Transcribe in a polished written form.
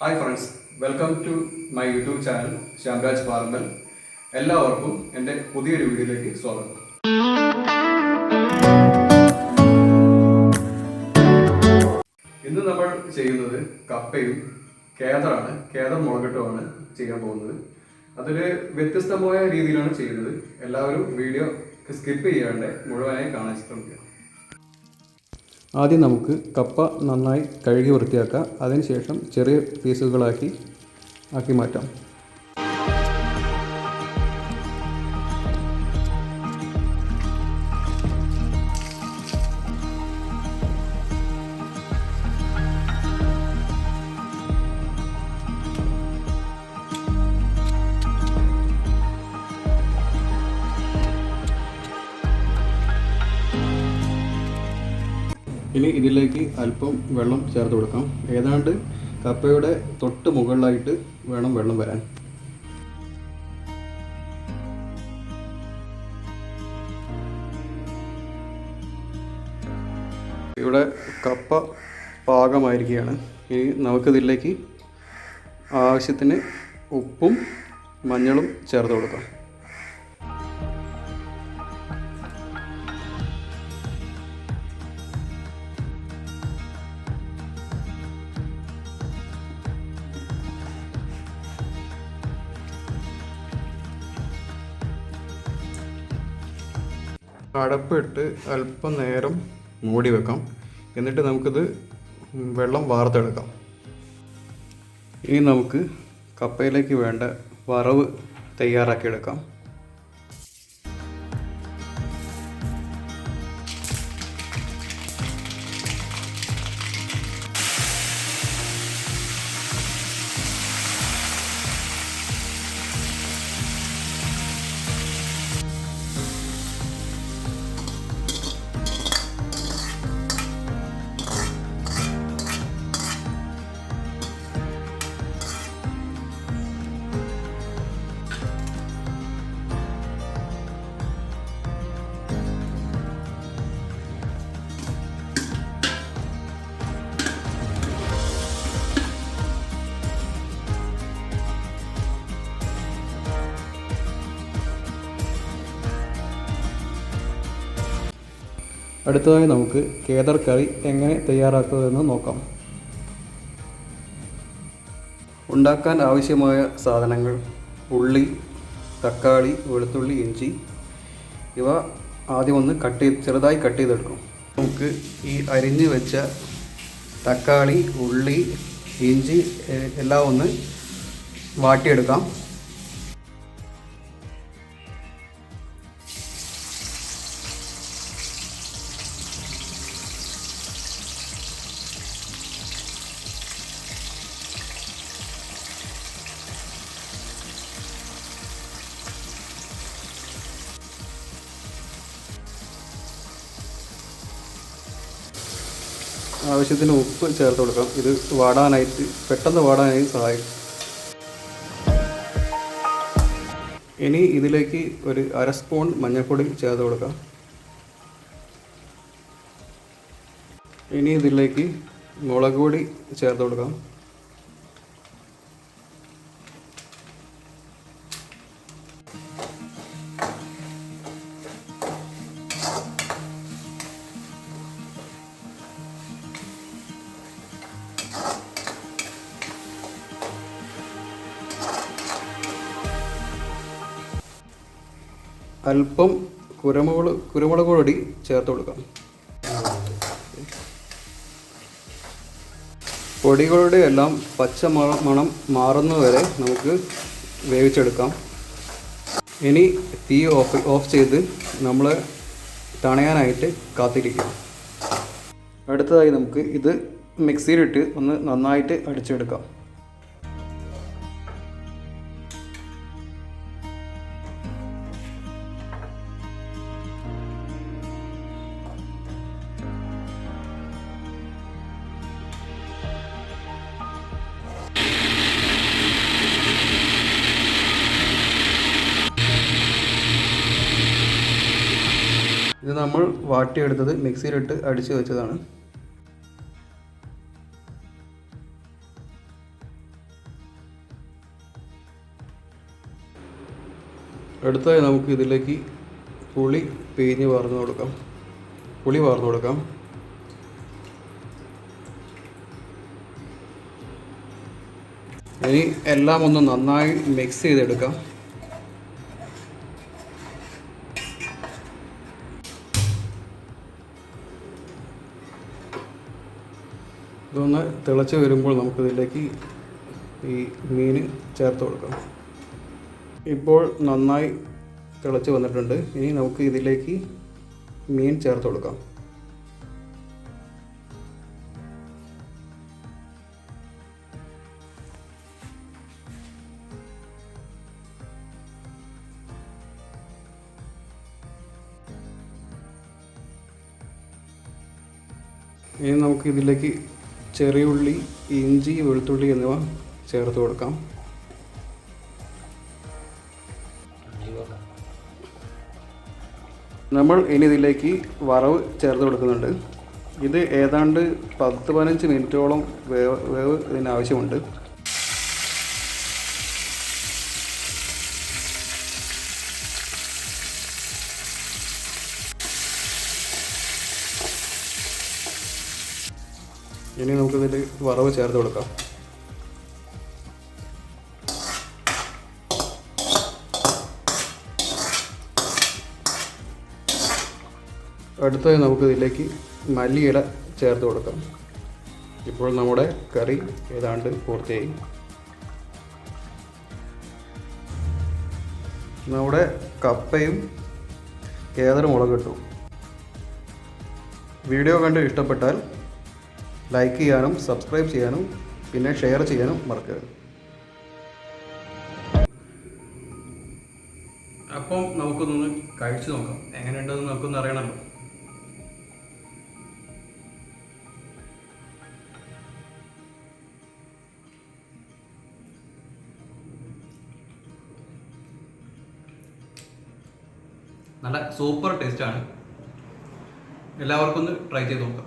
Hi friends, welcome to my YouTube channel Shyamraj Parambal. എല്ലാവർക്കും എൻ്റെ പുതിയൊരു വീഡിയോയിലേക്ക് സ്വാഗതം. ഇന്ന് നമ്മൾ ചെയ്യുന്നത് കപ്പയും കേദർ മുളകട്ടുമാണ് ചെയ്യാൻ പോകുന്നത്. അതൊരു വ്യത്യസ്തമായ രീതിയിലാണ് ചെയ്യുന്നത്. എല്ലാവരും വീഡിയോ സ്കിപ്പ് ചെയ്യാണ്ട് മുഴുവനായി കാണാൻ ശ്രമിക്കുക. ആദ്യം നമുക്ക് കപ്പ നന്നായി കഴുകി വൃത്തിയാക്കാം. അതിനുശേഷം ചെറിയ പീസുകളാക്കി മാറ്റാം. ഇനി ഇതിലേക്ക് അല്പം വെള്ളം ചേർത്ത് കൊടുക്കാം. ഏതാണ്ട് കപ്പയുടെ തൊട്ട് മുകളിലായിട്ട് വേണം വെള്ളം വരാൻ. ഇവിടെ കപ്പ പാകമായിരിക്കുകയാണ്. ഇനി നമുക്കിതിലേക്ക് ആവശ്യത്തിന് ഉപ്പും മഞ്ഞളും ചേർത്ത് കൊടുക്കാം. അടപ്പിട്ട് അല്പം നേരം മൂടി വെക്കാം. എന്നിട്ട് നമുക്കിത് വെള്ളം വാർത്തെടുക്കാം. ഇനി നമുക്ക് കപ്പയിലേക്ക് വേണ്ട വറവ് തയ്യാറാക്കിയെടുക്കാം. അടുത്തതായി നമുക്ക് കേദർ കറി എങ്ങനെ തയ്യാറാക്കുന്നതെന്ന് നോക്കാം. ഉണ്ടാക്കാൻ ആവശ്യമായ സാധനങ്ങൾ: ഉള്ളി, തക്കാളി, വെളുത്തുള്ളി, ഇഞ്ചി. ഇവ ആദ്യം ഒന്ന് ചെറുതായി കട്ട് ചെയ്തെടുക്കും. നമുക്ക് ഈ അരിഞ്ഞ് വെച്ച തക്കാളി, ഉള്ളി, ഇഞ്ചി എല്ലാം ഒന്ന് വാട്ടിയെടുക്കാം. ആവശ്യത്തിന് ഉപ്പ് ചേർത്ത് കൊടുക്കാം. ഇത് പെട്ടെന്ന് വാടാനായി സഹായിക്കും. ഇനി ഇതിലേക്ക് ഒരു 1/2 സ്പൂൺ മഞ്ഞൾപ്പൊടി ചേർത്ത് കൊടുക്കാം. ഇനി ഇതിലേക്ക് മുളക് പൊടി ചേർത്ത് കൊടുക്കാം. അല്പം കുരുമുളക് പൊടി ചേർത്ത് കൊടുക്കാം. പൊടികളുടെ എല്ലാം പച്ച മണം മാറുന്നതുവരെ നമുക്ക് വേവിച്ചെടുക്കാം. ഇനി തീ ഓഫ് ചെയ്ത് നമ്മൾ തണയാനായിട്ട് കാത്തിരിക്കാം. അടുത്തതായി നമുക്ക് ഇത് മിക്സിയിലിട്ട് ഒന്ന് നന്നായിട്ട് അടിച്ചെടുക്കാം. ഇത് നമ്മൾ വാട്ടിയെടുത്തത് മിക്സിയിലിട്ട് അടിച്ചു വെച്ചതാണ്. അടുത്തതായി നമുക്ക് ഇതിലേക്ക് പുളി പിഴിഞ്ഞ് വാർന്നു കൊടുക്കാം. പുളി വാർന്നു കൊടുക്കാം. ഇനി എല്ലാം ഒന്ന് നന്നായി മിക്സ് ചെയ്തെടുക്കാം. ഇതൊന്ന് തിളച്ച് വരുമ്പോൾ നമുക്കിതിലേക്ക് ഈ മീൻ ചേർത്ത് കൊടുക്കാം. ഇപ്പോൾ നന്നായി തിളച്ച് വന്നിട്ടുണ്ട്. ഇനി നമുക്ക് ഇതിലേക്ക് മീൻ ചേർത്ത് കൊടുക്കാം. ഇനി നമുക്ക് ഇതിലേക്ക് ചെറിയ ഉള്ളി, ഇഞ്ചി, വെളുത്തുള്ളി എന്നിവ ചേർത്ത് കൊടുക്കാം. നമ്മൾ ഇനി ഇതിലേക്ക് വറവ് ചേർത്ത് കൊടുക്കുന്നുണ്ട്. ഇത് ഏതാണ്ട് 10-15 മിനിറ്റോളം വേവ് ഇതിന് ആവശ്യമുണ്ട്. ഇനി നമുക്കിതിൽ വറവ് ചേർത്ത് കൊടുക്കാം. അടുത്തത് നമുക്കിതിലേക്ക് മല്ലിയില ചേർത്ത് കൊടുക്കാം. ഇപ്പോൾ നമ്മുടെ കറി ഏതാണ്ട് പൂർത്തിയായി. നമ്മുടെ കപ്പയും ഏതൊരു മുളക് ഇട്ടു. വീഡിയോ കണ്ട് ഇഷ്ടപ്പെട്ടാൽ ലൈക്ക് ചെയ്യാനും സബ്സ്ക്രൈബ് ചെയ്യാനും പിന്നെ ഷെയർ ചെയ്യാനും മറക്കരുത്. അപ്പം നമുക്കൊന്ന് കഴിച്ചു നോക്കാം. എങ്ങനെയുണ്ടെന്ന് നമുക്കൊന്ന് അറിയണമല്ലോ. നല്ല സൂപ്പർ ടേസ്റ്റാണ്. എല്ലാവർക്കും ഒന്ന് ട്രൈ ചെയ്ത് നോക്കാം.